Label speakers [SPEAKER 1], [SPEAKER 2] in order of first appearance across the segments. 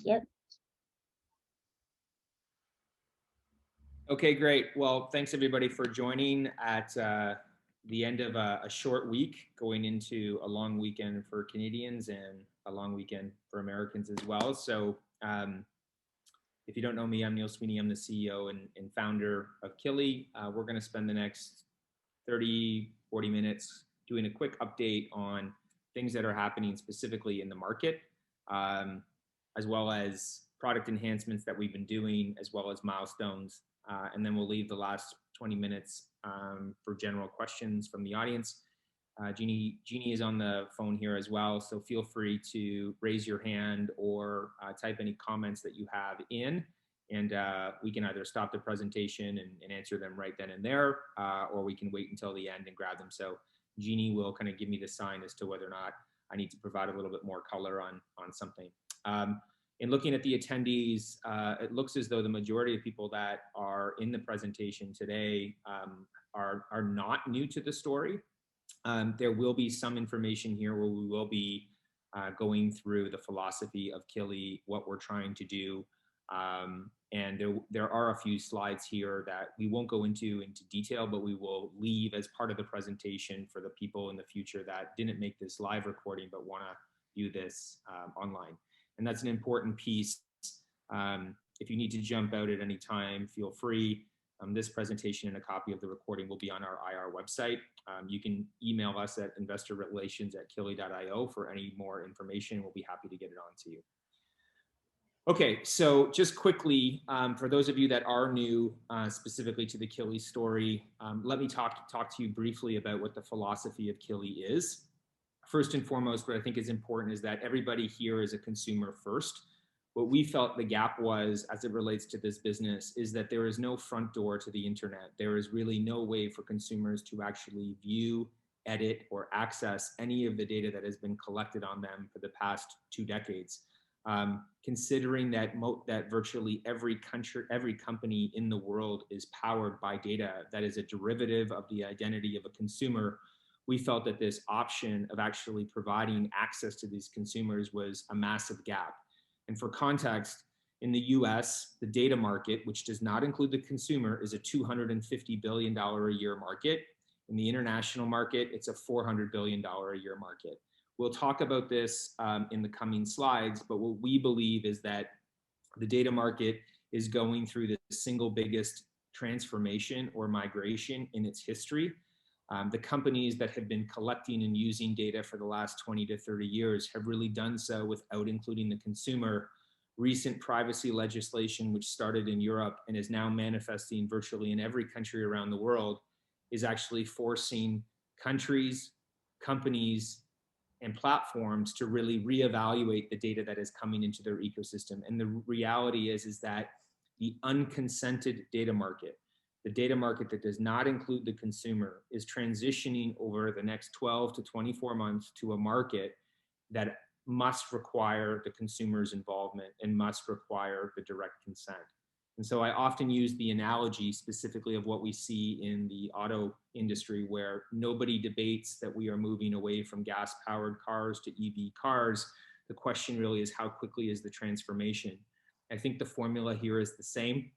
[SPEAKER 1] Yep.
[SPEAKER 2] Okay, great. Well, thanks everybody for joining at the end of a short week, going into a long weekend for Canadians and a long weekend for Americans as well. So, if you don't know me, I'm Neil Sweeney. I'm the CEO and founder of Kili. We're going to spend the next 30, 40 minutes doing a quick update on things that are happening specifically in the market, um, as well as product enhancements that we've been doing, as well as milestones. And then we'll leave the last 20 minutes for general questions from the audience. Jeannie is on the phone here as well, so feel free to raise your hand or type any comments that you have in, and we can either stop the presentation and answer them right then and there, or we can wait until the end and grab them. So Jeannie will kind of give me the sign as to whether or not I need to provide a little bit more color on something. In looking at the attendees, it looks as though the majority of people that are in the presentation today are not new to the story. There will be some information here where we will be going through the philosophy of Kili, what we're trying to do. And there are a few slides here that we won't go into detail, but we will leave as part of the presentation for the people in the future that didn't make this live recording but want to view this online. And that's an important piece. If you need to jump out at any time, feel free. This presentation and a copy of the recording will be on our IR website. You can email us at investorrelations@kili.io for any more information. We'll be happy to get it on to you. Okay, so just quickly, for those of you that are new specifically to the Kili story, let me talk to you briefly about what the philosophy of Kili is. First and foremost, what I think is important is that everybody here is a consumer first. What we felt the gap was, as it relates to this business, is that there is no front door to the internet. There is really no way for consumers to actually view, edit, or access any of the data that has been collected on them for the past 2 decades. Considering that that virtually every company in the world is powered by data that is a derivative of the identity of a consumer, we felt that this option of actually providing access to these consumers was a massive gap. And for context, in the US, the data market, which does not include the consumer, is a $250 billion a year market. In the international market, it's a $400 billion a year market. We'll talk about this in the coming slides, but what we believe is that the data market is going through the single biggest transformation or migration in its history. The companies that have been collecting and using data for the last 20 to 30 years have really done so without including the consumer. Recent privacy legislation, which started in Europe and is now manifesting virtually in every country around the world, is actually forcing countries, companies, and platforms to really reevaluate the data that is coming into their ecosystem. And the reality is that the unconsented data market, the data market that does not include the consumer, is transitioning over the next 12 to 24 months to a market that must require the consumer's involvement and must require the direct consent. And so I often use the analogy specifically of what we see in the auto industry, where nobody debates that we are moving away from gas-powered cars to EV cars. The question really is, how quickly is the transformation? I think the formula here is the same.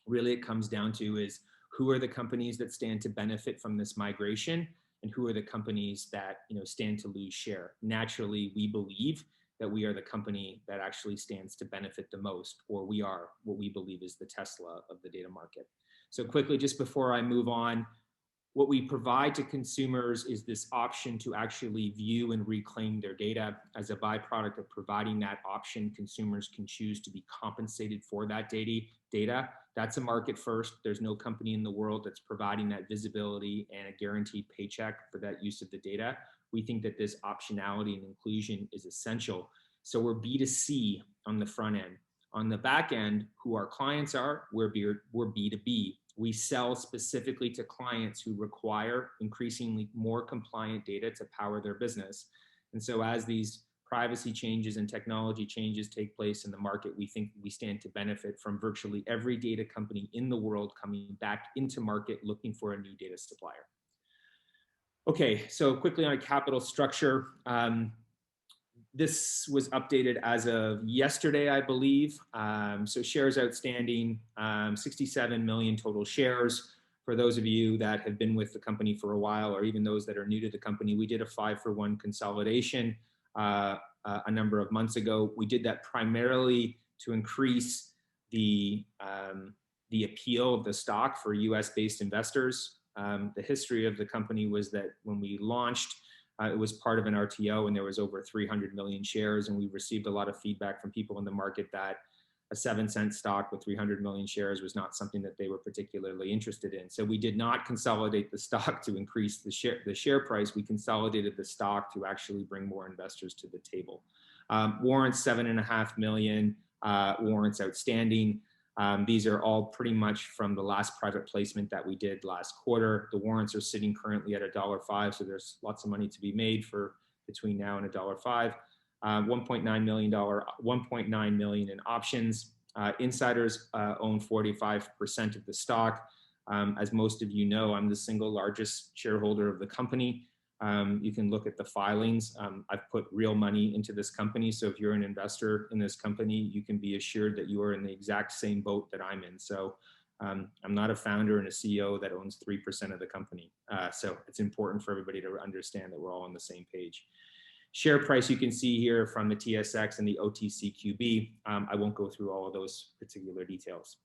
[SPEAKER 2] Really, it comes down to is, who are the companies that stand to benefit from this migration, and who are the companies that stand to lose share? Naturally, we believe that we are the company that actually stands to benefit the most, or we are what we believe is the Tesla of the data market. So quickly, just before I move on, what we provide to consumers is this option to actually view and reclaim their data. As a byproduct of providing that option, consumers can choose to be compensated for that data. That's a market first. There's no company in the world that's providing that visibility and a guaranteed paycheck for that use of the data. We think that this optionality and inclusion is essential. So we're B2C on the front end. On the back end, who our clients are, we're B2B. We sell specifically to clients who require increasingly more compliant data to power their business. And so as these privacy changes and technology changes take place in the market, we think we stand to benefit from virtually every data company in the world coming back into market looking for a new data supplier. Okay, so quickly on a capital structure. This was updated as of yesterday, I believe. So shares outstanding, 67 million total shares. For those of you that have been with the company for a while, or even those that are new to the company, we did a 5-for-1 consolidation a number of months ago. We did that primarily to increase the appeal of the stock for US-based investors. The history of the company was that when we launched, it was part of an RTO and there was over 300 million shares, and we received a lot of feedback from people in the market that a 7-cent stock with 300 million shares was not something that they were particularly interested in. So we did not consolidate the stock to increase the share price. We consolidated the stock to actually bring more investors to the table. Warrants, 7.5 million warrants outstanding. These are all pretty much from the last private placement that we did last quarter. The warrants are sitting currently at $1.05, so there's lots of money to be made for between now and $1.05. $1.9 million in options. Insiders own 45% of the stock. As most of you know, I'm the single largest shareholder of the company. You can look at the filings. I've put real money into this company. So if you're an investor in this company, you can be assured that you are in the exact same boat that I'm in. So I'm not a founder and a CEO that owns 3% of the company. So it's important for everybody to understand that we're all on the same page. Share price you can see here from the TSX and the OTCQB. I won't go through all of those particular details.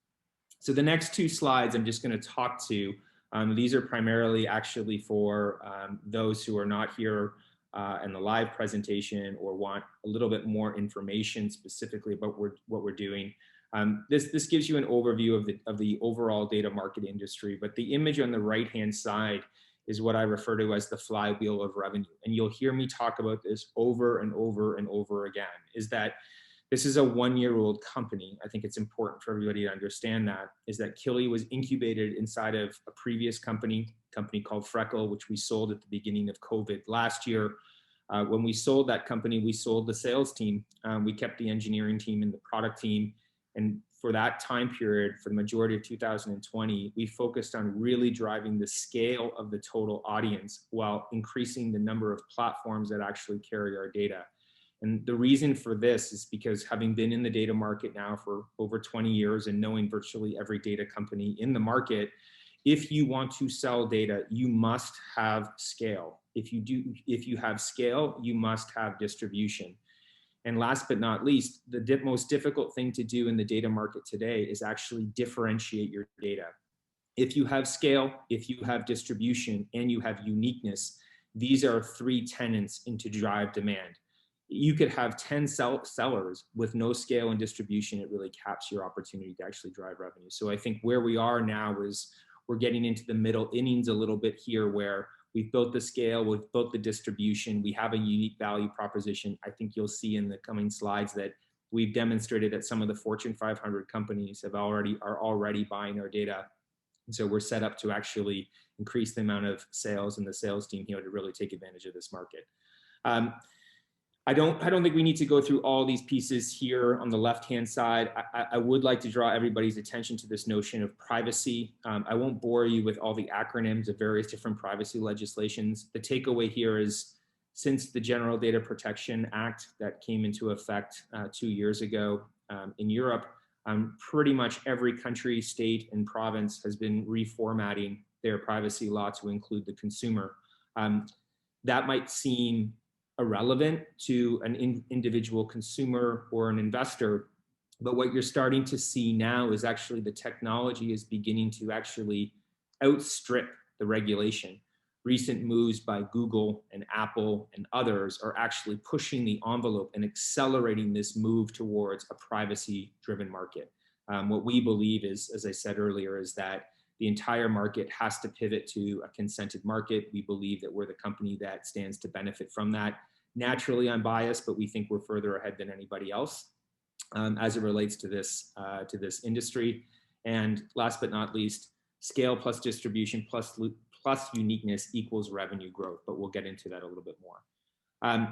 [SPEAKER 2] So the next two slides I'm just going to talk to. These are primarily actually for those who are not here in the live presentation or want a little bit more information specifically about what we're doing. This gives you an overview of the overall data market industry, but the image on the right-hand side is what I refer to as the flywheel of revenue. And you'll hear me talk about this over and over and over again, is that this is a 1-year-old company. I think it's important for everybody to understand that, is that Kili was incubated inside of a previous company called Freckle, which we sold at the beginning of COVID last year. When we sold that company, we sold the sales team. We kept the engineering team and the product team. And for that time period, for the majority of 2020, we focused on really driving the scale of the total audience while increasing the number of platforms that actually carry our data. And the reason for this is because having been in the data market now for over 20 years and knowing virtually every data company in the market, if you want to sell data, you must have scale. If you have scale, you must have distribution. And last but not least, the most difficult thing to do in the data market today is actually differentiate your data. If you have scale, if you have distribution, and you have uniqueness, these are 3 tenets into drive demand. You could have 10 sellers with no scale and distribution. It really caps your opportunity to actually drive revenue. So I think where we are now is we're getting into the middle innings a little bit here, where we've built the scale, we've built the distribution, we have a unique value proposition. I think you'll see in the coming slides that we've demonstrated that some of the Fortune 500 companies are already buying our data. And so we're set up to actually increase the amount of sales and the sales team here to really take advantage of this market. I don't think we need to go through all these pieces here on the left-hand side. I would like to draw everybody's attention to this notion of privacy. I won't bore you with all the acronyms of various different privacy legislations. The takeaway here is, since the General Data Protection Act that came into effect 2 years ago in Europe, pretty much every country, state, and province has been reformatting their privacy law to include the consumer. That might seem irrelevant to an individual consumer or an investor, but what you're starting to see now is actually the technology is beginning to actually outstrip the regulation. Recent moves by Google and Apple and others are actually pushing the envelope and accelerating this move towards a privacy-driven market. What we believe is, as I said earlier, is that the entire market has to pivot to a consented market. We believe that we're the company that stands to benefit from that. Naturally, I'm biased, but we think we're further ahead than anybody else as it relates to this industry. And last but not least, scale plus distribution plus uniqueness equals revenue growth, but we'll get into that a little bit more.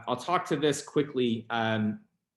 [SPEAKER 2] I'll talk to this quickly.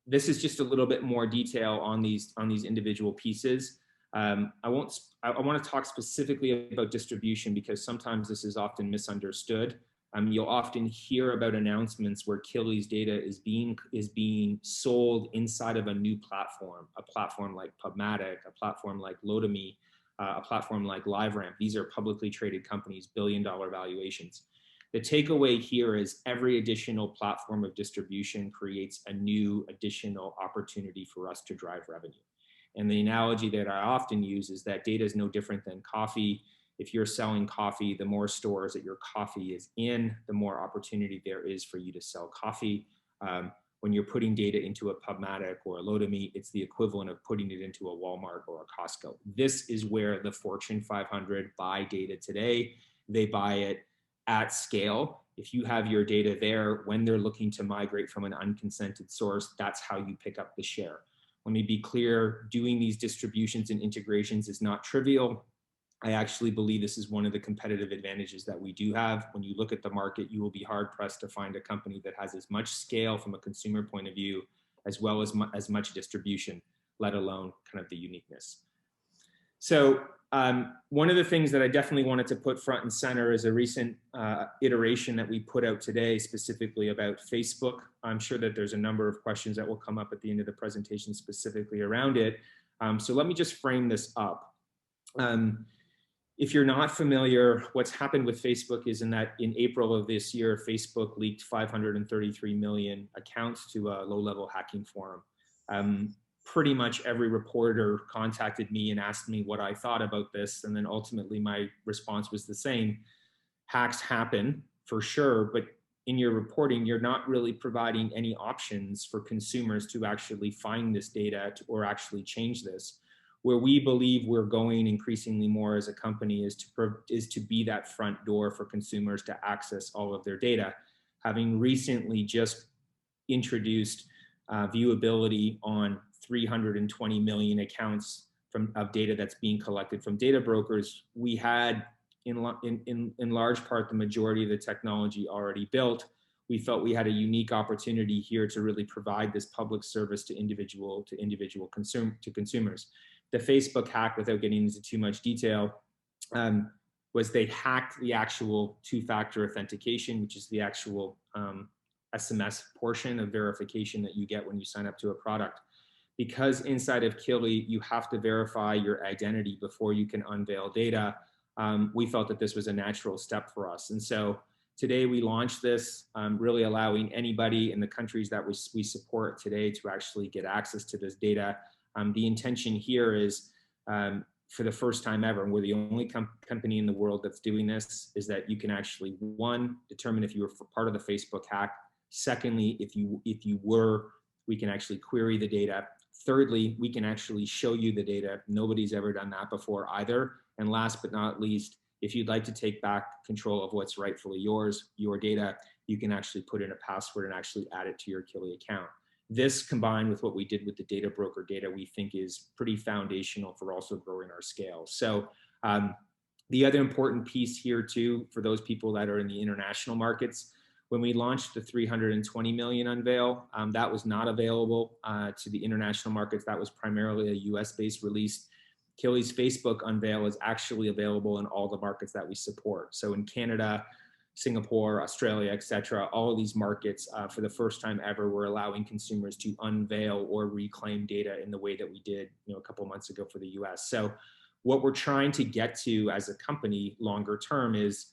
[SPEAKER 2] This is just a little bit more detail on these individual pieces. I want to talk specifically about distribution because sometimes this is often misunderstood. You'll often hear about announcements where Kili's data is being sold inside of a new platform, a platform like PubMatic, a platform like Lotame, a platform like LiveRamp. These are publicly traded companies, billion-dollar valuations. The takeaway here is every additional platform of distribution creates a new additional opportunity for us to drive revenue. And the analogy that I often use is that data is no different than coffee. If you're selling coffee, the more stores that your coffee is in, the more opportunity there is for you to sell coffee. When you're putting data into a PubMatic or a Lotame, it's the equivalent of putting it into a Walmart or a Costco. This is where the Fortune 500 buy data today. They buy it at scale. If you have your data there, when they're looking to migrate from an unconsented source, that's how you pick up the share. Let me be clear, doing these distributions and integrations is not trivial. I actually believe this is one of the competitive advantages that we do have. When you look at the market, you will be hard pressed to find a company that has as much scale from a consumer point of view, as well as much distribution, let alone kind of the uniqueness. So one of the things that I definitely wanted to put front and center is a recent iteration that we put out today, specifically about Facebook. I'm sure that there's a number of questions that will come up at the end of the presentation specifically around it. So let me just frame this up. If you're not familiar, what's happened with Facebook is in April of this year, Facebook leaked 533 million accounts to a low-level hacking forum. Pretty much every reporter contacted me and asked me what I thought about this. And then ultimately my response was the same. Hacks happen for sure, but in your reporting, you're not really providing any options for consumers to actually find this data or actually change this. Where we believe we're going increasingly more as a company is to be that front door for consumers to access all of their data. Having recently just introduced viewability on 320 million accounts of data that's being collected from data brokers, we had in large part the majority of the technology already built. We felt we had a unique opportunity here to really provide this public service to individual consumers. The Facebook hack, without getting into too much detail, was they hacked the actual two-factor authentication, which is the actual SMS portion of verification that you get when you sign up to a product. Because inside of Kili, you have to verify your identity before you can unveil data, we felt that this was a natural step for us. And so today we launched this, really allowing anybody in the countries that we support today to actually get access to this data. The intention here is, for the first time ever, and we're the only company in the world that's doing this, is that you can actually, one, determine if you were part of the Facebook hack. Secondly, if you were, we can actually query the data. Thirdly, we can actually show you the data. Nobody's ever done that before either. And last but not least, if you'd like to take back control of what's rightfully yours, your data, you can actually put in a password and actually add it to your Kili account. This, combined with what we did with the data broker data, we think is pretty foundational for also growing our scale. So the other important piece here too, for those people that are in the international markets, when we launched the 320 million unveil, that was not available to the international markets. That was primarily a US-based release. Kili's Facebook unveil is actually available in all the markets that we support. So in Canada, Singapore, Australia, et cetera, all of these markets, for the first time ever, we're allowing consumers to unveil or reclaim data in the way that we did, a couple months ago for the US. So what we're trying to get to as a company longer term is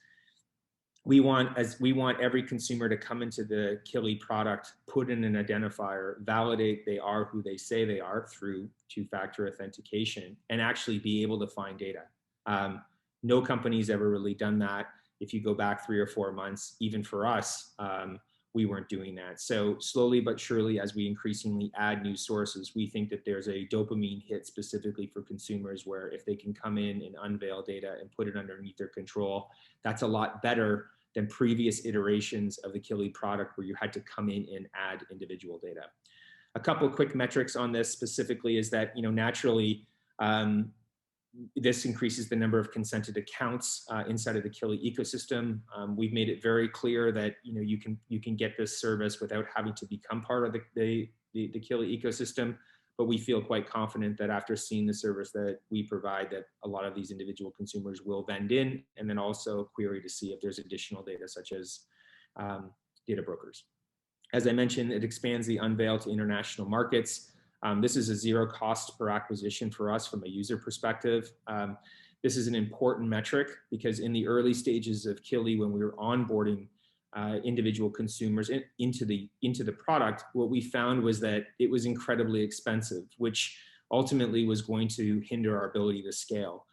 [SPEAKER 2] we want every consumer to come into the Kili product, put in an identifier, validate they are who they say they are through two-factor authentication, and actually be able to find data. No company's ever really done that. If you go back 3 or 4 months, even for us, we weren't doing that. So slowly but surely, as we increasingly add new sources, we think that there's a dopamine hit specifically for consumers where if they can come in and unveil data and put it underneath their control, that's a lot better than previous iterations of the Kili product where you had to come in and add individual data. A couple of quick metrics on this specifically is that, naturally, this increases the number of consented accounts inside of the Kili ecosystem. We've made it very clear that you can get this service without having to become part of the Kili ecosystem. but we feel quite confident that after seeing the service that we provide, that a lot of these individual consumers will vend in, and then also query to see if there's additional data, such as data brokers. As I mentioned, it expands the Unveil to international markets. This is a zero cost per acquisition for us from a user perspective. This is an important metric because in the early stages of Kili, when we were onboarding individual consumers into the product, what we found was that it was incredibly expensive, which ultimately was going to hinder our ability to scale.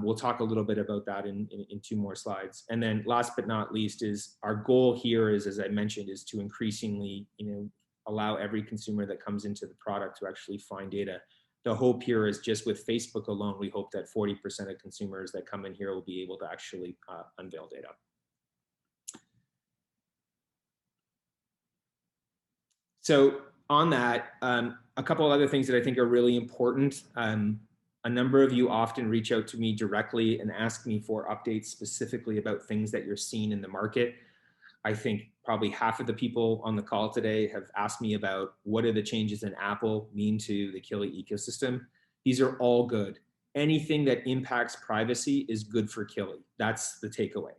[SPEAKER 2] We'll talk a little bit about that in 2 more slides. And then last but not least is our goal here is, as I mentioned, is to increasingly, allow every consumer that comes into the product to actually find data. The hope here is just with Facebook alone, we hope that 40% of consumers that come in here will be able to actually unveil data. So on that, a couple of other things that I think are really important. A number of you often reach out to me directly and ask me for updates specifically about things that you're seeing in the market. I think probably half of the people on the call today have asked me about what do the changes in Apple mean to the Kili ecosystem. These are all good. Anything that impacts privacy is good for Kili. That's the takeaway.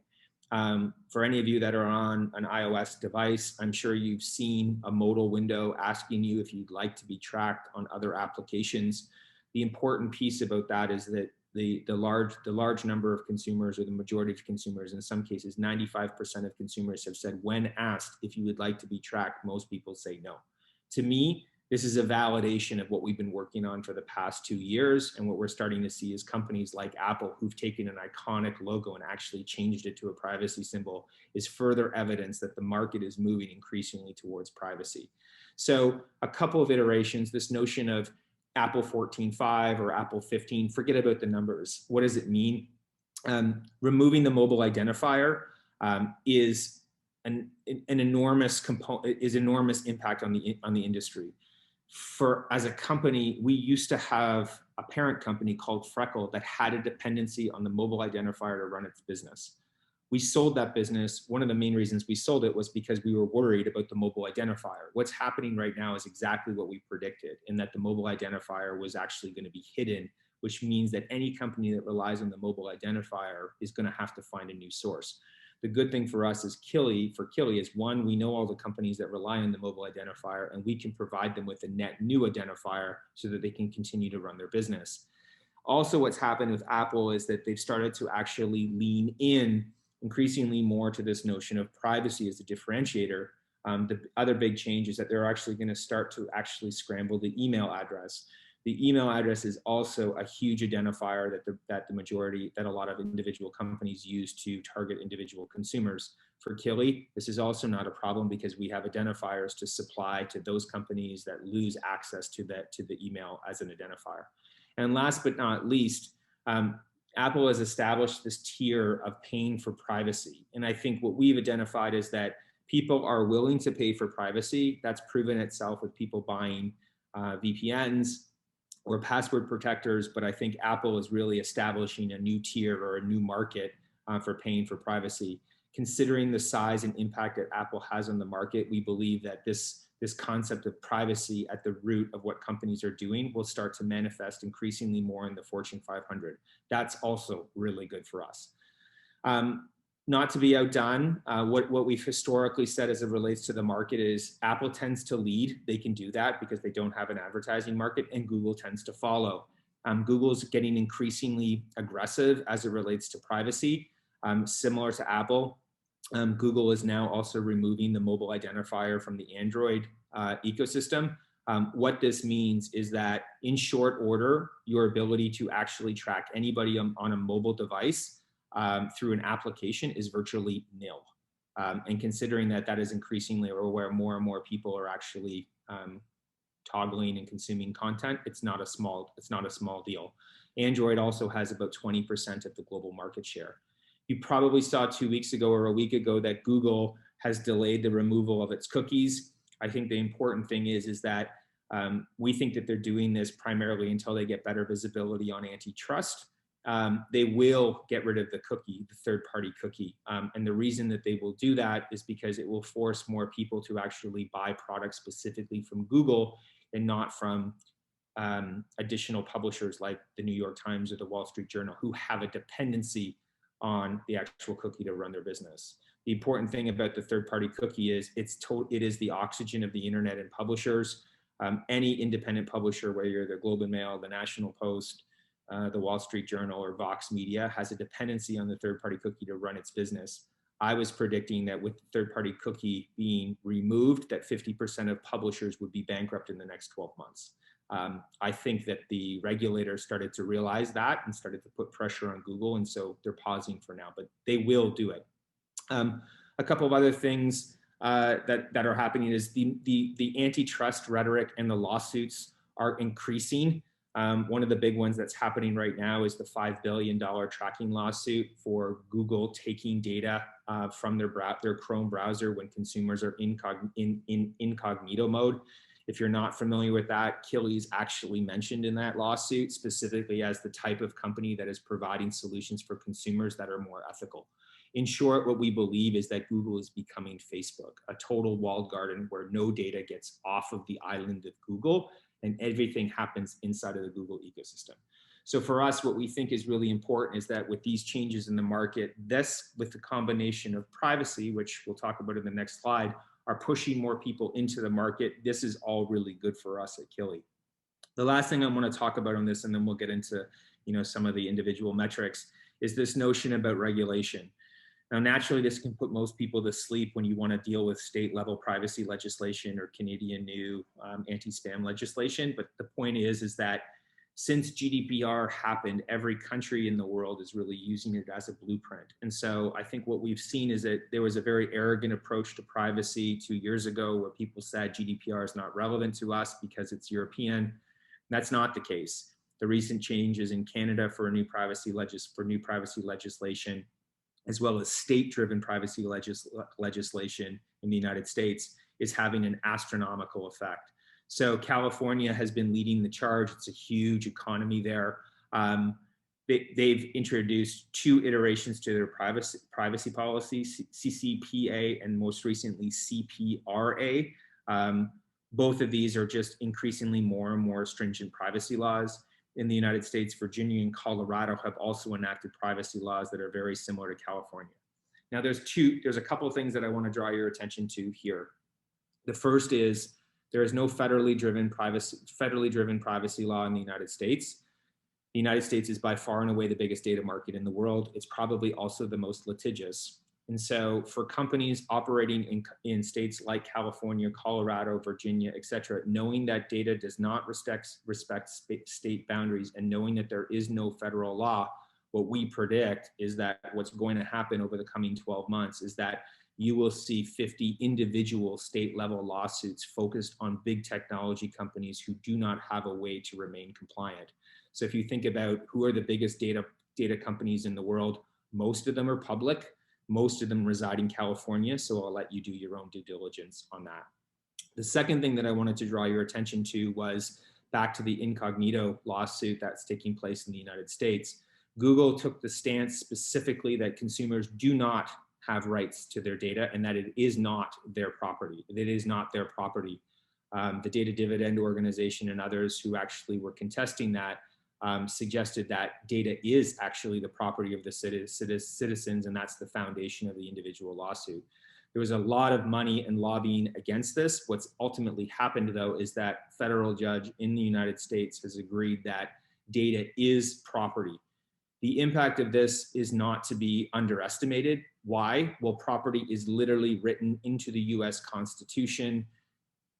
[SPEAKER 2] For any of you that are on an iOS device, I'm sure you've seen a modal window asking you if you'd like to be tracked on other applications. The important piece about that is that the large number of consumers, or the majority of consumers, in some cases 95% of consumers, have said when asked if you would like to be tracked, most people say no. To me, this is a validation of what we've been working on for the past 2 years, and what we're starting to see is companies like Apple, who've taken an iconic logo and actually changed it to a privacy symbol, is further evidence that the market is moving increasingly towards privacy. So a couple of iterations, this notion of Apple 14.5 or Apple 15, forget about the numbers. What does it mean? Removing the mobile identifier is an enormous component, is enormous impact on the industry. As a company, we used to have a parent company called Freckle that had a dependency on the mobile identifier to run its business. We sold that business. One of the main reasons we sold it was because we were worried about the mobile identifier. What's happening right now is exactly what we predicted, in that the mobile identifier was actually going to be hidden, which means that any company that relies on the mobile identifier is going to have to find a new source. The good thing for us is Kili is, one, we know all the companies that rely on the mobile identifier, and we can provide them with a net new identifier so that they can continue to run their business. Also, what's happened with Apple is that they've started to actually lean in increasingly more to this notion of privacy as a differentiator. The other big change is that they're actually going to start to actually scramble the email address. The email address is also a huge identifier that a lot of individual companies use to target individual consumers. For Kili, this is also not a problem because we have identifiers to supply to those companies that lose access to the email as an identifier. And last but not least, Apple has established this tier of paying for privacy. And I think what we've identified is that people are willing to pay for privacy. That's proven itself with people buying VPNs or password protectors. But I think Apple is really establishing a new tier or a new market for paying for privacy. Considering the size and impact that Apple has on the market, we believe that this concept of privacy at the root of what companies are doing will start to manifest increasingly more in the Fortune 500. That's also really good for us. Not to be outdone, what we've historically said as it relates to the market is Apple tends to lead. They can do that because they don't have an advertising market, and Google tends to follow. Google's getting increasingly aggressive as it relates to privacy, similar to Apple. Google is now also removing the mobile identifier from the Android ecosystem. What this means is that in short order, your ability to actually track anybody on a mobile device through an application is virtually nil. And considering that that is increasingly where more and more people are actually toggling and consuming content, it's not a small deal. Android also has about 20% of the global market share. You probably saw 2 weeks ago or a week ago that Google has delayed the removal of its cookies. I think the important thing is that we think that they're doing this primarily until they get better visibility on antitrust. They will get rid of the cookie, the third-party cookie. And the reason that they will do that is because it will force more people to actually buy products specifically from Google and not from additional publishers like the New York Times or the Wall Street Journal who have a dependency on the actual cookie to run their business. The important thing about the third-party cookie is it is the oxygen of the internet and publishers. Any independent publisher, whether you're the Globe and Mail, the National Post, the Wall Street Journal, or Vox Media, has a dependency on the third-party cookie to run its business. I was predicting that with the third-party cookie being removed, that 50% of publishers would be bankrupt in the next 12 months. I think that the regulators started to realize that and started to put pressure on Google, and so they're pausing for now, but they will do it. A couple of other things that are happening is the antitrust rhetoric and the lawsuits are increasing. One of the big ones that's happening right now is the $5 billion tracking lawsuit for Google taking data from their Chrome browser when consumers are in incognito mode. If you're not familiar with that, Kili actually mentioned in that lawsuit specifically as the type of company that is providing solutions for consumers that are more ethical. In short, what we believe is that Google is becoming Facebook, a total walled garden where no data gets off of the island of Google and everything happens inside of the Google ecosystem. So for us, what we think is really important is that with these changes in the market, this with the combination of privacy, which we'll talk about in the next slide, are pushing more people into the market. This is all really good for us at Kili. The last thing I want to talk about on this, and then we'll get into some of the individual metrics, is this notion about regulation. Now, naturally, this can put most people to sleep when you want to deal with state-level privacy legislation or Canadian new anti-spam legislation. But the point is that since GDPR happened, every country in the world is really using it as a blueprint. And so I think what we've seen is that there was a very arrogant approach to privacy 2 years ago where people said GDPR is not relevant to us because it's European. That's not the case. The recent changes in Canada for new privacy legislation, as well as state-driven privacy legislation in the United States, is having an astronomical effect. So California has been leading the charge. It's a huge economy there. They've introduced 2 iterations to their privacy policy, CCPA and most recently CPRA. Both of these are just increasingly more and more stringent privacy laws. In the United States, Virginia and Colorado have also enacted privacy laws that are very similar to California. Now, there's a couple of things that I want to draw your attention to here. The first is there is no federally driven privacy law in the United States. The United States is by far and away the biggest data market in the world. It's probably also the most litigious. And so for companies operating in states like California, Colorado, Virginia, et cetera, knowing that data does not respect state boundaries and knowing that there is no federal law, what we predict is that what's going to happen over the coming 12 months is that you will see 50 individual state-level lawsuits focused on big technology companies who do not have a way to remain compliant. So if you think about who are the biggest data companies in the world, most of them are public. Most of them reside in California, so I'll let you do your own due diligence on that. The second thing that I wanted to draw your attention to was back to the incognito lawsuit that's taking place in the United States. Google took the stance specifically that consumers do not have rights to their data and that it is not their property. It is not their property. The Data Dividend Organization and others who actually were contesting that suggested that data is actually the property of the citizens, and that's the foundation of the individual lawsuit. There was a lot of money and lobbying against this. What's ultimately happened, though, is that federal judge in the United States has agreed that data is property. The impact of this is not to be underestimated. Why? Well, property is literally written into the US Constitution.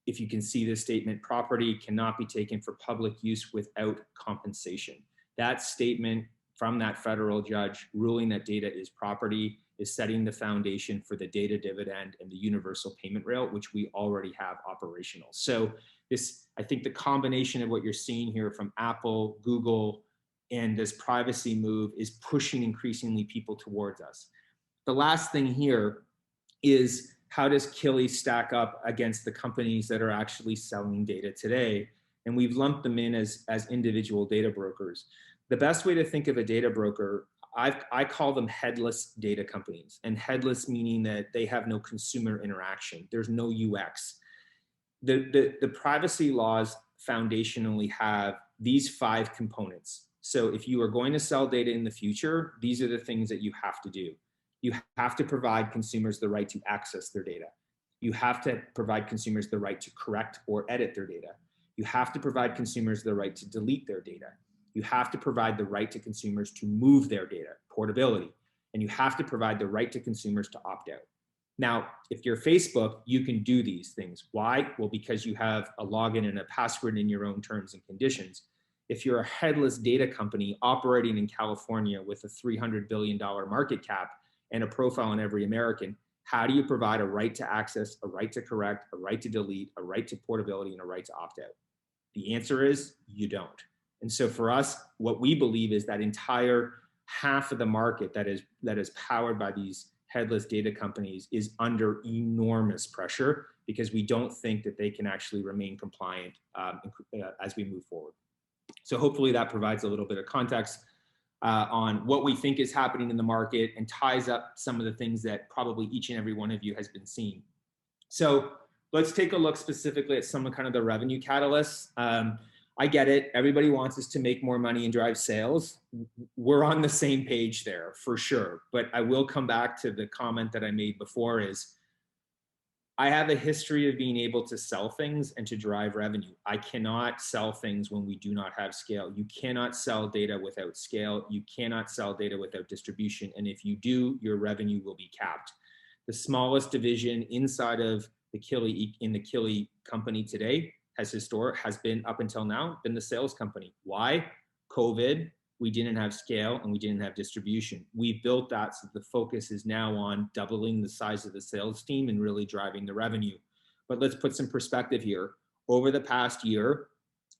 [SPEAKER 2] If you can see this statement, property cannot be taken for public use without compensation. That statement from that federal judge ruling that data is property is setting the foundation for the data dividend and the universal payment rail, which we already have operational. So this, I think the combination of what you're seeing here from Apple, Google, and this privacy move is pushing increasingly people towards us. The last thing here is how does Kili stack up against the companies that are actually selling data today? And we've lumped them in as individual data brokers. The best way to think of a data broker, I call them headless data companies, and headless meaning that they have no consumer interaction. There's no UX. The privacy laws foundationally have these 5 components. So if you are going to sell data in the future, these are the things that you have to do. You have to provide consumers the right to access their data. You have to provide consumers the right to correct or edit their data. You have to provide consumers the right to delete their data. You have to provide the right to consumers to move their data, portability. And you have to provide the right to consumers to opt out. Now, if you're Facebook, you can do these things. Why? Well, because you have a login and a password in your own terms and conditions. If you're a headless data company operating in California with a $300 billion market cap and a profile on every American, how do you provide a right to access, a right to correct, a right to delete, a right to portability, and a right to opt out? The answer is you don't. And so for us, what we believe is that entire half of the market that is powered by these headless data companies is under enormous pressure because we don't think that they can actually remain compliant as we move forward. So hopefully that provides a little bit of context on what we think is happening in the market and ties up some of the things that probably each and every one of you has been seeing. So let's take a look specifically at some of kind of the revenue catalysts. I get it. Everybody wants us to make more money and drive sales. We're on the same page there for sure. But I will come back to the comment that I made before is I have a history of being able to sell things and to drive revenue. I cannot sell things when we do not have scale. You cannot sell data without scale. You cannot sell data without distribution. And if you do, your revenue will be capped. The smallest division inside of the Kili company today has been up until now been the sales company. Why? COVID, we didn't have scale and we didn't have distribution. We built that so the focus is now on doubling the size of the sales team and really driving the revenue. But let's put some perspective here. Over the past year,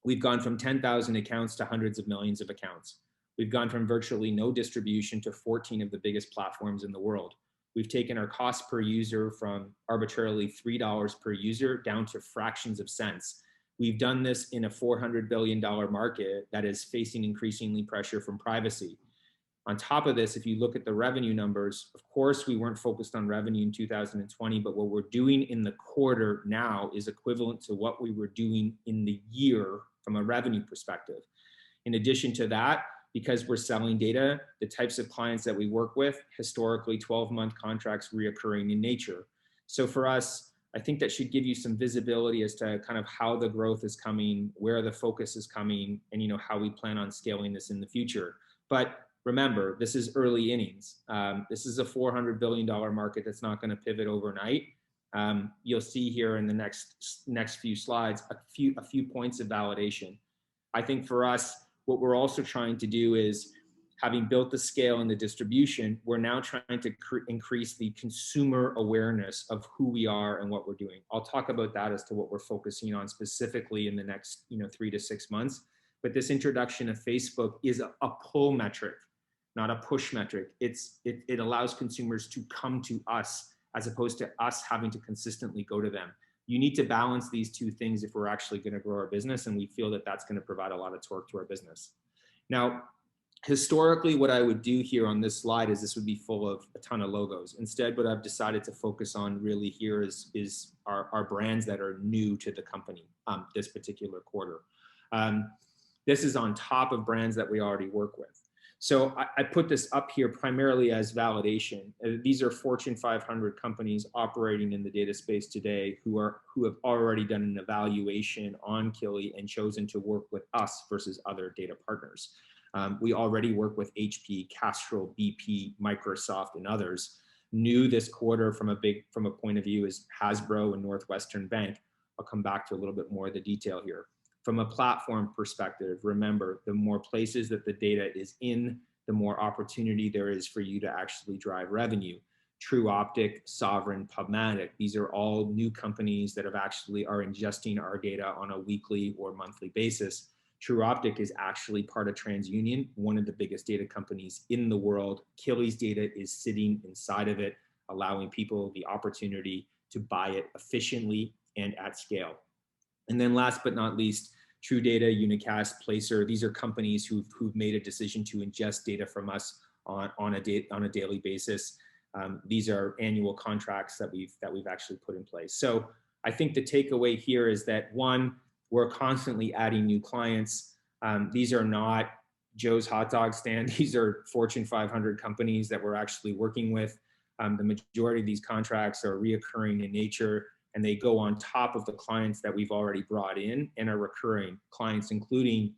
[SPEAKER 2] we've gone from 10,000 accounts to hundreds of millions of accounts. We've gone from virtually no distribution to 14 of the biggest platforms in the world. We've taken our cost per user from arbitrarily $3 per user down to fractions of cents. We've done this in a $400 billion market that is facing increasingly pressure from privacy. On top of this, if you look at the revenue numbers, of course, we weren't focused on revenue in 2020, but what we're doing in the quarter now is equivalent to what we were doing in the year from a revenue perspective. In addition to that, because we're selling data, the types of clients that we work with, historically 12-month contracts reoccurring in nature. So for us, I think that should give you some visibility as to kind of how the growth is coming, where the focus is coming, and how we plan on scaling this in the future. But remember, this is early innings. This is a $400 billion market that's not going to pivot overnight. You'll see here in the next few slides a few points of validation. I think for us, what we're also trying to do is, having built the scale and the distribution, we're now trying to increase the consumer awareness of who we are and what we're doing. I'll talk about that as to what we're focusing on specifically in the next 3 to 6 months. But this introduction of Facebook is a pull metric, not a push metric. It allows consumers to come to us as opposed to us having to consistently go to them. You need to balance these two things if we're actually going to grow our business, and we feel that that's going to provide a lot of torque to our business. Now, historically, what I would do here on this slide is this would be full of a ton of logos. Instead, what I've decided to focus on really here is our brands that are new to the company this particular quarter. This is on top of brands that we already work with. So I put this up here primarily as validation. These are Fortune 500 companies operating in the data space today who have already done an evaluation on Kili and chosen to work with us versus other data partners. We already work with HP, Castrol, BP, Microsoft, and others. New this quarter from a point of view is Hasbro and Northwestern Bank. I'll come back to a little bit more of the detail here. From a platform perspective, remember, the more places that the data is in, the more opportunity there is for you to actually drive revenue. TrueOptic, Sovereign, PubMatic, these are all new companies that are ingesting our data on a weekly or monthly basis. TrueOptic is actually part of TransUnion, one of the biggest data companies in the world. Kili's data is sitting inside of it, allowing people the opportunity to buy it efficiently and at scale. And then last but not least, TrueData, Unicast, Placer, these are companies who've made a decision to ingest data from us on a daily basis. These are annual contracts that we've actually put in place. So I think the takeaway here is that, one, we're constantly adding new clients. These are not Joe's hot dog stand. These are Fortune 500 companies that we're actually working with. The majority of these contracts are reoccurring in nature, and they go on top of the clients that we've already brought in and are recurring clients, including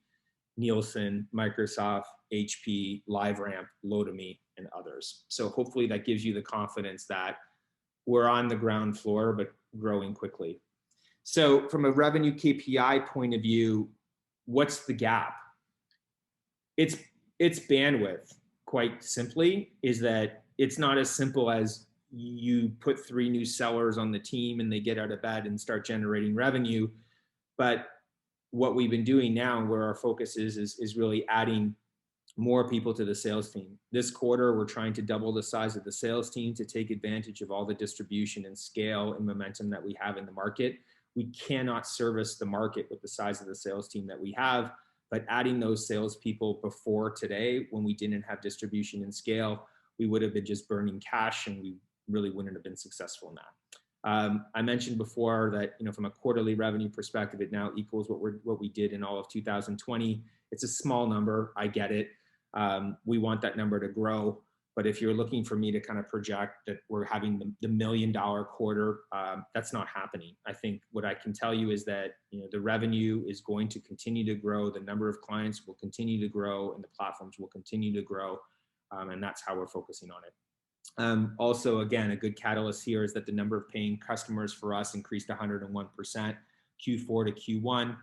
[SPEAKER 2] Nielsen, Microsoft, HP, LiveRamp, Lotame, and others. So hopefully that gives you the confidence that we're on the ground floor, but growing quickly. So from a revenue KPI point of view, what's the gap? It's bandwidth, quite simply, is that it's not as simple as you put 3 new sellers on the team and they get out of bed and start generating revenue. But what we've been doing now, where our focus is really adding more people to the sales team. This quarter, we're trying to double the size of the sales team to take advantage of all the distribution and scale and momentum that we have in the market. We cannot service the market with the size of the sales team that we have, but adding those salespeople before today, when we didn't have distribution and scale, we would have been just burning cash, and we really wouldn't have been successful in that. I mentioned before that, from a quarterly revenue perspective, it now equals what we did in all of 2020. It's a small number, I get it. We want that number to grow, but if you're looking for me to kind of project that we're having the $1 million quarter, that's not happening. I think what I can tell you is that the revenue is going to continue to grow, the number of clients will continue to grow, and the platforms will continue to grow, and that's how we're focusing on it. Also, again, a good catalyst here is that the number of paying customers for us increased 101% Q4 to Q1.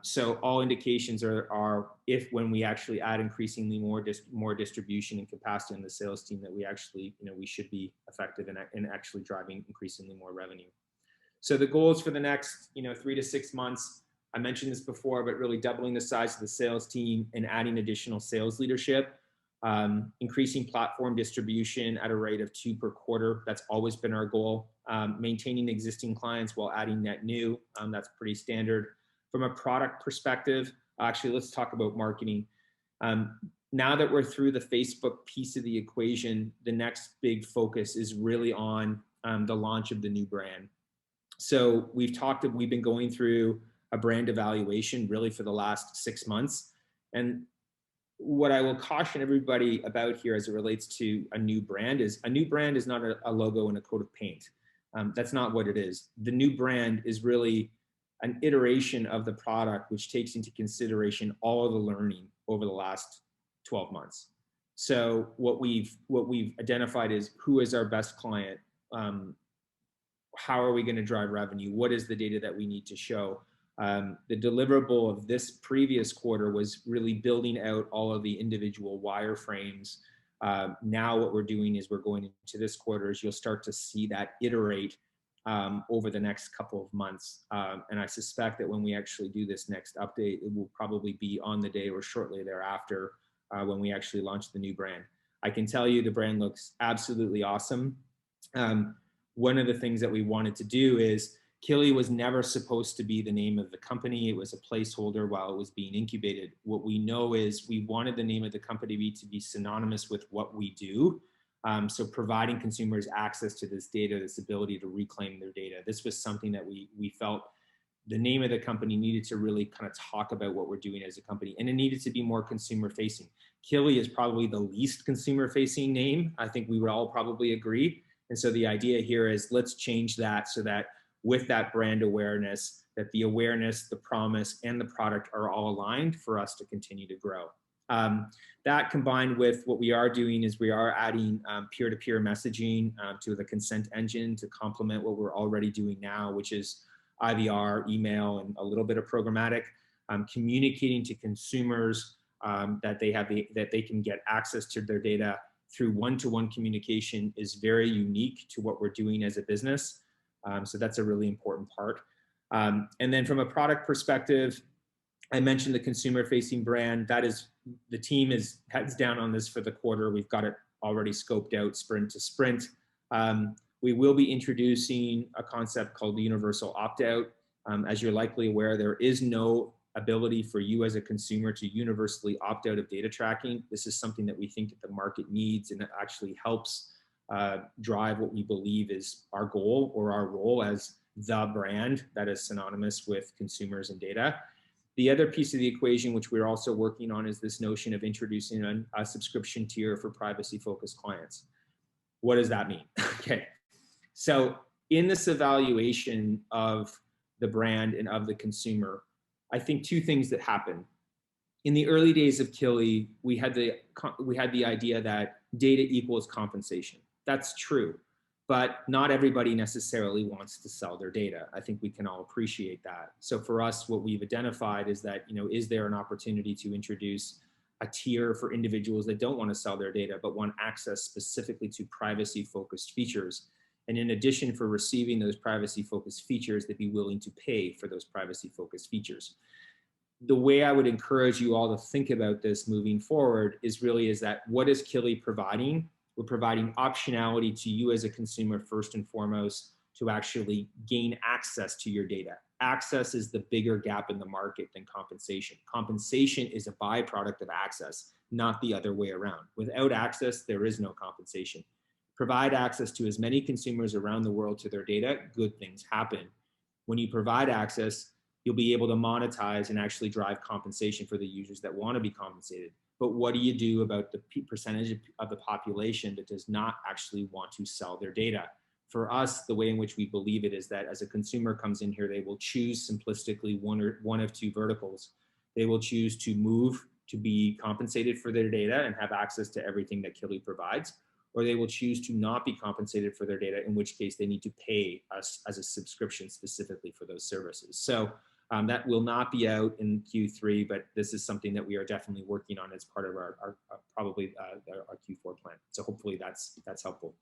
[SPEAKER 2] So all indications are if when we actually add increasingly more distribution and capacity in the sales team, that we actually, we should be effective in actually driving increasingly more revenue. So the goals for the next, 3 to 6 months, I mentioned this before, but really doubling the size of the sales team and adding additional sales leadership. Increasing platform distribution at a rate of 2 per quarter. That's always been our goal. Maintaining existing clients while adding net new. That's pretty standard. From a product perspective, actually, let's talk about marketing. Now that we're through the Facebook piece of the equation, the next big focus is really on the launch of the new brand. So we've been going through a brand evaluation really for the last 6 months. And what I will caution everybody about here as it relates to a new brand is not a logo and a coat of paint. That's not what it is. The new brand is really an iteration of the product, which takes into consideration all of the learning over the last 12 months. So what we've identified is who is our best client, how are we going to drive revenue, what is the data that we need to show. The deliverable of this previous quarter was really building out all of the individual wireframes. Now what we're doing is we're going into this quarter is you'll start to see that iterate over the next couple of months. And I suspect that when we actually do this next update, it will probably be on the day or shortly thereafter when we actually launch the new brand. I can tell you the brand looks absolutely awesome. One of the things that we wanted to do is Kili was never supposed to be the name of the company. It was a placeholder while it was being incubated. What we know is we wanted the name of the company to be synonymous with what we do. So providing consumers access to this data, this ability to reclaim their data. This was something that we felt the name of the company needed to really kind of talk about what we're doing as a company, and it needed to be more consumer facing. Kili is probably the least consumer facing name. I think we would all probably agree. And so the idea here is let's change that so that with that brand awareness, that the awareness, the promise, and the product are all aligned for us to continue to grow. That combined with what we are doing is we are adding peer-to-peer messaging to the consent engine to complement what we're already doing now, which is IVR, email, and a little bit of programmatic, communicating to consumers that they can get access to their data through one-to-one communication is very unique to what we're doing as a business. So that's a really important part. And then from a product perspective, I mentioned the consumer-facing brand. That is, the team is heads down on this for the quarter. We've got it already scoped out sprint to sprint. We will be introducing a concept called the universal opt-out. As you're likely aware, there is no ability for you as a consumer to universally opt out of data tracking. This is something that we think that the market needs, and it actually helps drive what we believe is our goal or our role as the brand that is synonymous with consumers and data. The other piece of the equation, which we're also working on, is this notion of introducing a subscription tier for privacy-focused clients. What does that mean? Okay, so in this evaluation of the brand and of the consumer, I think two things that happen. In the early days of Kili, we had the idea that data equals compensation. That's true, but not everybody necessarily wants to sell their data. I think we can all appreciate that. So for us, what we've identified is that, is there an opportunity to introduce a tier for individuals that don't want to sell their data, but want access specifically to privacy-focused features. And in addition, for receiving those privacy-focused features, they'd be willing to pay for those privacy-focused features. The way I would encourage you all to think about this moving forward is that what is Kili providing? We're providing optionality to you as a consumer, first and foremost, to actually gain access to your data. Access is the bigger gap in the market than compensation. Compensation is a byproduct of access, not the other way around. Without access, there is no compensation. Provide access to as many consumers around the world to their data, good things happen. When you provide access, you'll be able to monetize and actually drive compensation for the users that want to be compensated. But what do you do about the percentage of the population that does not actually want to sell their data? For us, the way in which we believe it is that as a consumer comes in here, they will choose simplistically one of two verticals. They will choose to move to be compensated for their data and have access to everything that Kili provides, or they will choose to not be compensated for their data, in which case they need to pay us as a subscription specifically for those services. So that will not be out in Q3, but this is something that we are definitely working on as part of our Q4 plan. So hopefully that's helpful.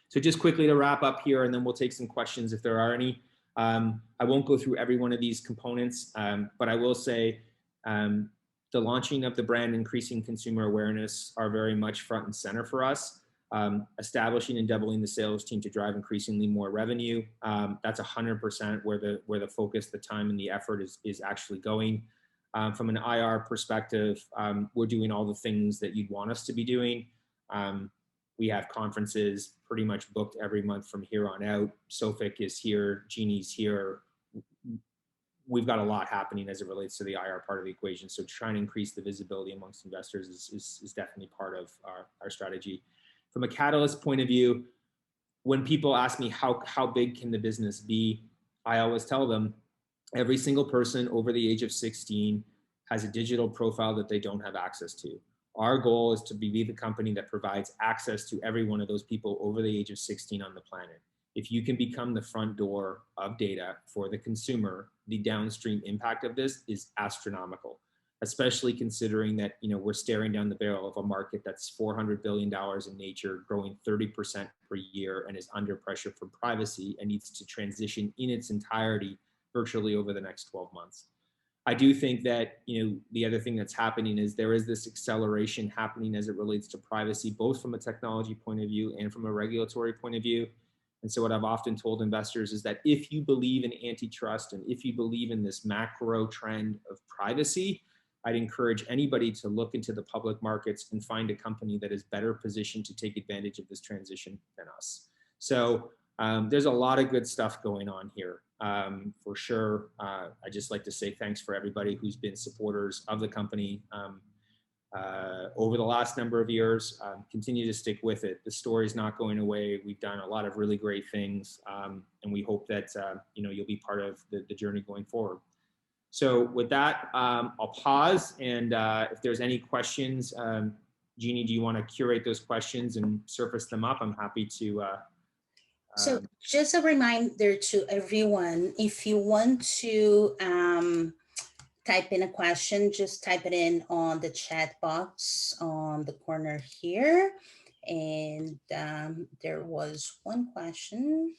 [SPEAKER 2] So just quickly to wrap up here, and then we'll take some questions if there are any. I won't go through every one of these components, but I will say the launching of the brand, increasing consumer awareness are very much front and center for us. Establishing and doubling the sales team to drive increasingly more revenue. That's 100% where the focus, the time, and the effort is actually going. From an IR perspective, we're doing all the things that you'd want us to be doing. We have conferences pretty much booked every month from here on out. Sophic is here, Jeannie's here. We've got a lot happening as it relates to the IR part of the equation. So trying to increase the visibility amongst investors is definitely part of our strategy. From a catalyst point of view, when people ask me how big can the business be, I always tell them every single person over the age of 16 has a digital profile that they don't have access to. Our goal is to be the company that provides access to every one of those people over the age of 16 on the planet. If you can become the front door of data for the consumer, the downstream impact of this is astronomical, especially considering that we're staring down the barrel of a market that's $400 billion in nature, growing 30% per year, and is under pressure for privacy and needs to transition in its entirety virtually over the next 12 months. I do think that the other thing that's happening is there is this acceleration happening as it relates to privacy, both from a technology point of view and from a regulatory point of view. And so what I've often told investors is that if you believe in antitrust and if you believe in this macro trend of privacy, I'd encourage anybody to look into the public markets and find a company that is better positioned to take advantage of this transition than us. So there's a lot of good stuff going on here, for sure. I just like to say thanks for everybody who's been supporters of the company over the last number of years. Continue to stick with it. The story's not going away. We've done a lot of really great things, and we hope that you'll be part of the journey going forward. So with that, I'll pause, and if there's any questions, Jeannie, do you want to curate those questions and surface them up? I'm happy to.
[SPEAKER 1] So just a reminder to everyone, if you want to type in a question, just type it in on the chat box on the corner here. And there was one question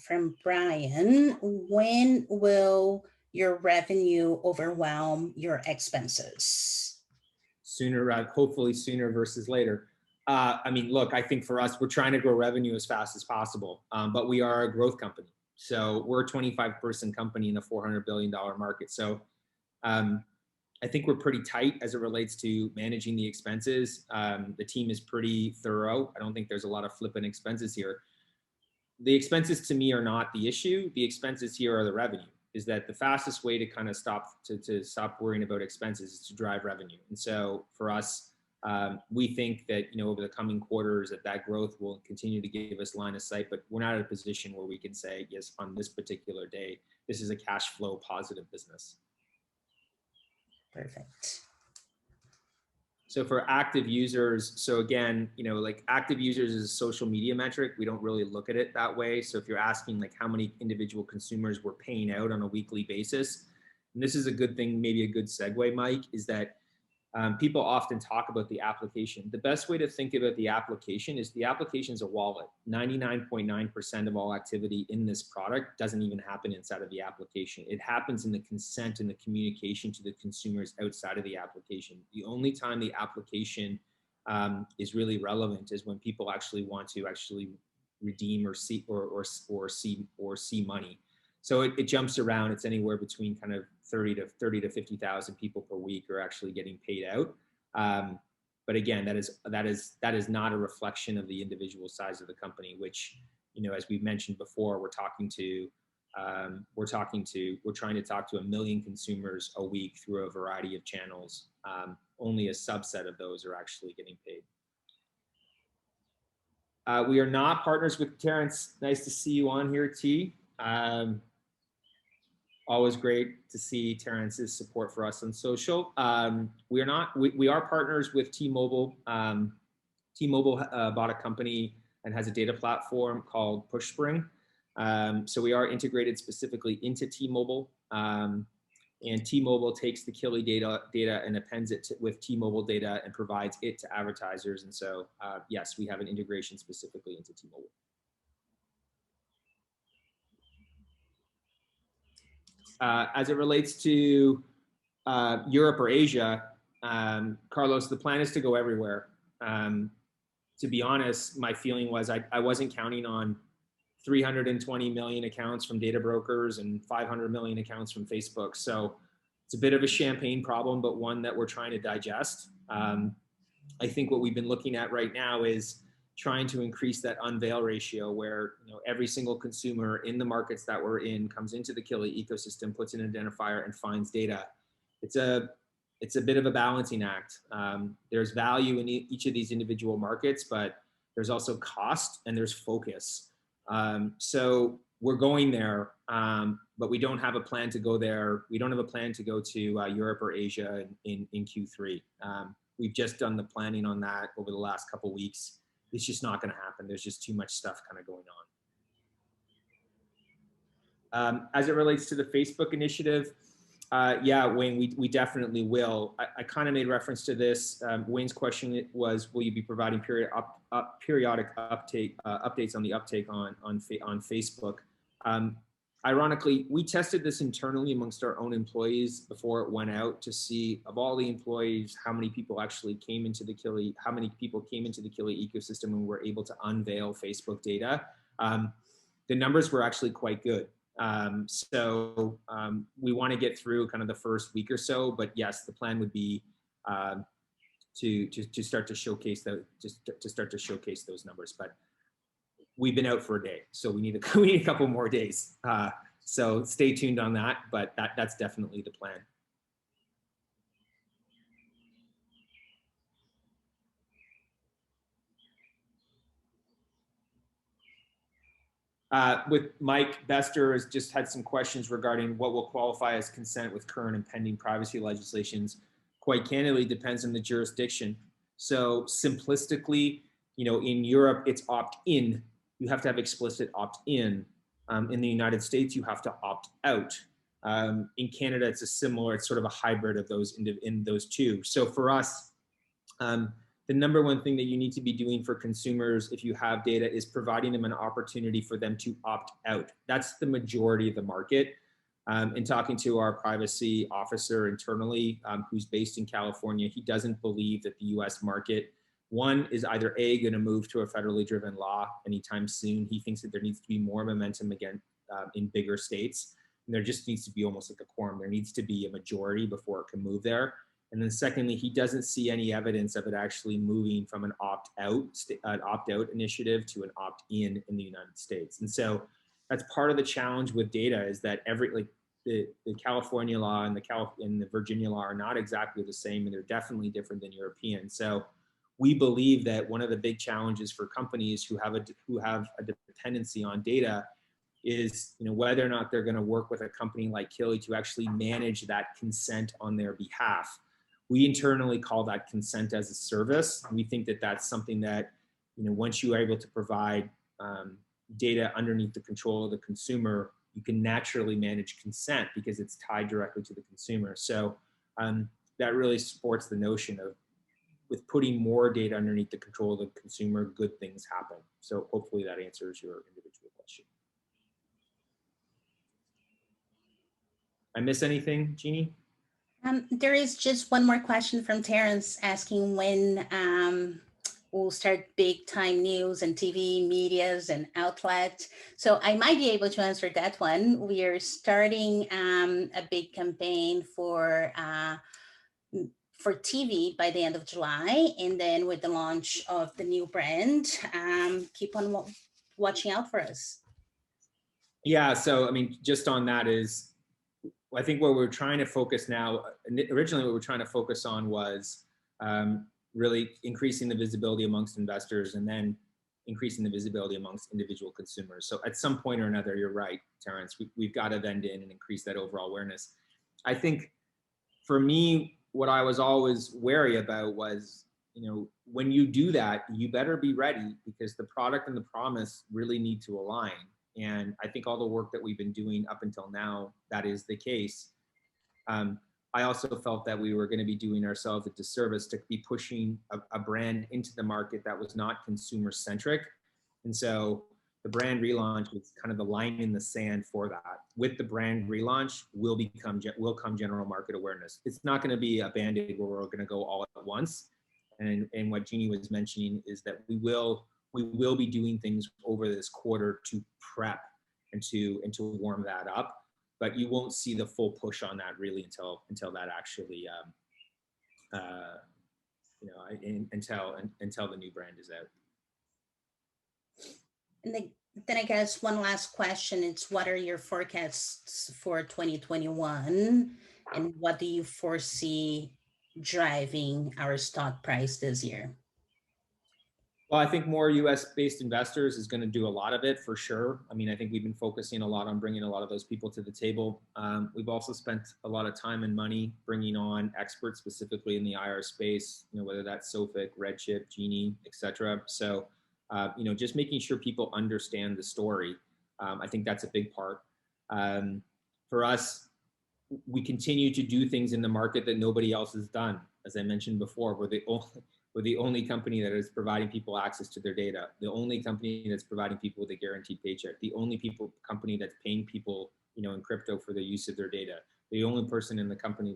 [SPEAKER 1] from Brian. When will your revenue overwhelm your expenses?
[SPEAKER 2] Sooner, hopefully sooner versus later. I mean, look, I think for us, we're trying to grow revenue as fast as possible, but we are a growth company. So we're a 25-person company in a $400 billion market. So I think we're pretty tight as it relates to managing the expenses. The team is pretty thorough. I don't think there's a lot of flippant expenses here. the expenses to me are not the issue. The expenses here are the revenue. Is that the fastest way to kind of stop worrying about expenses is to drive revenue. And so for us, we think that over the coming quarters that growth will continue to give us line of sight, but we're not in a position where we can say, yes, on this particular day, this is a cash flow positive business.
[SPEAKER 1] Perfect.
[SPEAKER 2] So for active users, so again, like active users is a social media metric. We don't really look at it that way. So if you're asking like how many individual consumers we're paying out on a weekly basis, and this is a good thing, maybe a good segue, Mike, is that people often talk about the application. The best way to think about the application is the application is a wallet. 99.9% of all activity in this product doesn't even happen inside of the application. It happens in the consent and the communication to the consumers outside of the application. The only time the application is really relevant is when people actually want to redeem or see see money. So it jumps around. It's anywhere between kind of 30 to 50,000 people per week are actually getting paid out. But again, that is not a reflection of the individual size of the company, which, as we've mentioned before, we're trying to talk to 1 million consumers a week through a variety of channels. Only a subset of those are actually getting paid. We are not partners with Terrence. Nice to see you on here, T. Always great to see Terrence's support for us on social. We are partners with T-Mobile. T-Mobile bought a company and has a data platform called PushSpring. So we are integrated specifically into T-Mobile. And T-Mobile takes the Kili data and appends it with T-Mobile data and provides it to advertisers. And so, yes, we have an integration specifically into T-Mobile. As it relates to Europe or Asia, Carlos, the plan is to go everywhere. To be honest, my feeling was I wasn't counting on 320 million accounts from data brokers and 500 million accounts from Facebook. So it's a bit of a champagne problem, but one that we're trying to digest. I think what we've been looking at right now is trying to increase that unveil ratio where every single consumer in the markets that we're in comes into the Kili ecosystem, puts an identifier and finds data. It's a bit of a balancing act. There's value in each of these individual markets, but there's also cost and there's focus. So we're going there, but we don't have a plan to go there. We don't have a plan to go to Europe or Asia in Q3. We've just done the planning on that over the last couple of weeks. It's just not going to happen. There's just too much stuff kind of going on. As it relates to the Facebook initiative, yeah, Wayne, we definitely will. I kind of made reference to this. Wayne's question was, will you be providing periodic updates on the uptake on Facebook? Ironically, we tested this internally amongst our own employees before it went out to see, of all the employees, how many people actually came into the Kili ecosystem and were able to unveil Facebook data. The numbers were actually quite good. So we want to get through kind of the first week or so, but yes, the plan would be to start to showcase those numbers. But we've been out for a day, so we need a couple more days. So stay tuned on that, but that's definitely the plan. With Mike Bester has just had some questions regarding what will qualify as consent with current and pending privacy legislations. Quite candidly, depends on the jurisdiction. So simplistically, in Europe, it's opt-in. You have to have explicit opt-in. In the United States, you have to opt out. In Canada, it's sort of a hybrid of those in those two. So for us, the number one thing that you need to be doing for consumers if you have data is providing them an opportunity for them to opt out. That's the majority of the market. In talking to our privacy officer internally, who's based in California, he doesn't believe that the US market, one, is either A, going to move to a federally driven law anytime soon. He thinks that there needs to be more momentum again in bigger states. And there just needs to be almost like a quorum. There needs to be a majority before it can move there. And then secondly, he doesn't see any evidence of it actually moving from an opt-out initiative to an opt-in in the United States. And so that's part of the challenge with data, is that the California law and the Virginia law are not exactly the same, and they're definitely different than European. So we believe that one of the big challenges for companies who have a dependency on data is, whether or not they're going to work with a company like Kili to actually manage that consent on their behalf. We internally call that consent as a service. We think that that's something that, once you are able to provide data underneath the control of the consumer, you can naturally manage consent because it's tied directly to the consumer. So that really supports the notion of, with putting more data underneath the control of the consumer, good things happen. So hopefully that answers your individual question. I miss anything, Jeannie?
[SPEAKER 1] There is just one more question from Terrence asking when we'll start big time news and TV medias and outlets. So I might be able to answer that one. We are starting a big campaign for TV by the end of July. And then with the launch of the new brand, keep on watching out for us.
[SPEAKER 2] Yeah, so I mean, just on that is, I think what we're trying to focus now, originally what we're trying to focus on was really increasing the visibility amongst investors and then increasing the visibility amongst individual consumers. So at some point or another, you're right, Terrence, we've got to vend in and increase that overall awareness. I think for me, what I was always wary about was, when you do that, you better be ready, because the product and the promise really need to align. And I think all the work that we've been doing up until now, that is the case. I also felt that we were going to be doing ourselves a disservice to be pushing a brand into the market that was not consumer centric. And so the brand relaunch was kind of the line in the sand for that. With the brand relaunch will come general market awareness. It's not going to be a Band-Aid where we're going to go all at once. And what Jeannie was mentioning is that we will be doing things over this quarter to prep and to warm that up, but you won't see the full push on that really until that actually until the new brand is out.
[SPEAKER 1] And then I guess one last question, it's what are your forecasts for 2021 and what do you foresee driving our stock price this year?
[SPEAKER 2] Well, I think more US-based investors is going to do a lot of it for sure. I mean, I think we've been focusing a lot on bringing a lot of those people to the table. We've also spent a lot of time and money bringing on experts specifically in the IR space, whether that's Sophic, Redshift, Genie, et cetera. So, just making sure people understand the story. I think that's a big part. For us, we continue to do things in the market that nobody else has done. As I mentioned before, we're the only company that is providing people access to their data, the only company that's providing people with a guaranteed paycheck, the only company that's paying people, in crypto for the use of their data, the only person in the company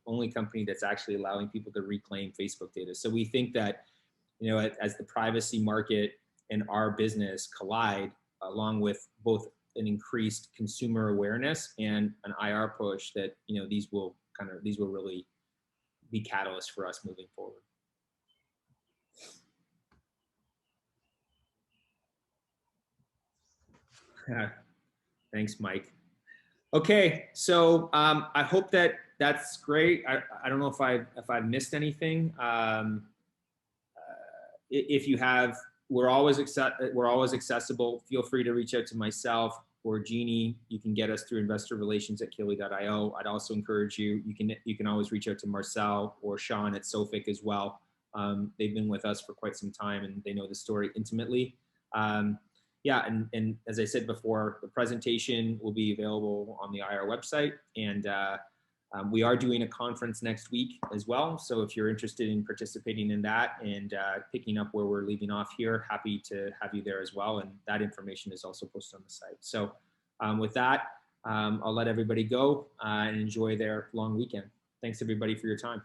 [SPEAKER 2] only company that's actually allowing people to reclaim Facebook data. So we think that, as the privacy market and our business collide, along with both an increased consumer awareness and an IR push, that these will really be catalysts for us moving forward. Thanks, Mike. Okay, so I hope that's great. I don't know if I've missed anything. If you have, we're always accessible. Feel free to reach out to myself or Jeannie. You can get us through investorrelations@kili.io. I'd also encourage you can always reach out to Marcel or Sean at Sophic as well. They've been with us for quite some time and they know the story intimately. Yeah, and as I said before, the presentation will be available on the IR website, and we are doing a conference next week as well. So if you're interested in participating in that and picking up where we're leaving off here, happy to have you there as well. And that information is also posted on the site. So with that, I'll let everybody go and enjoy their long weekend. Thanks everybody for your time.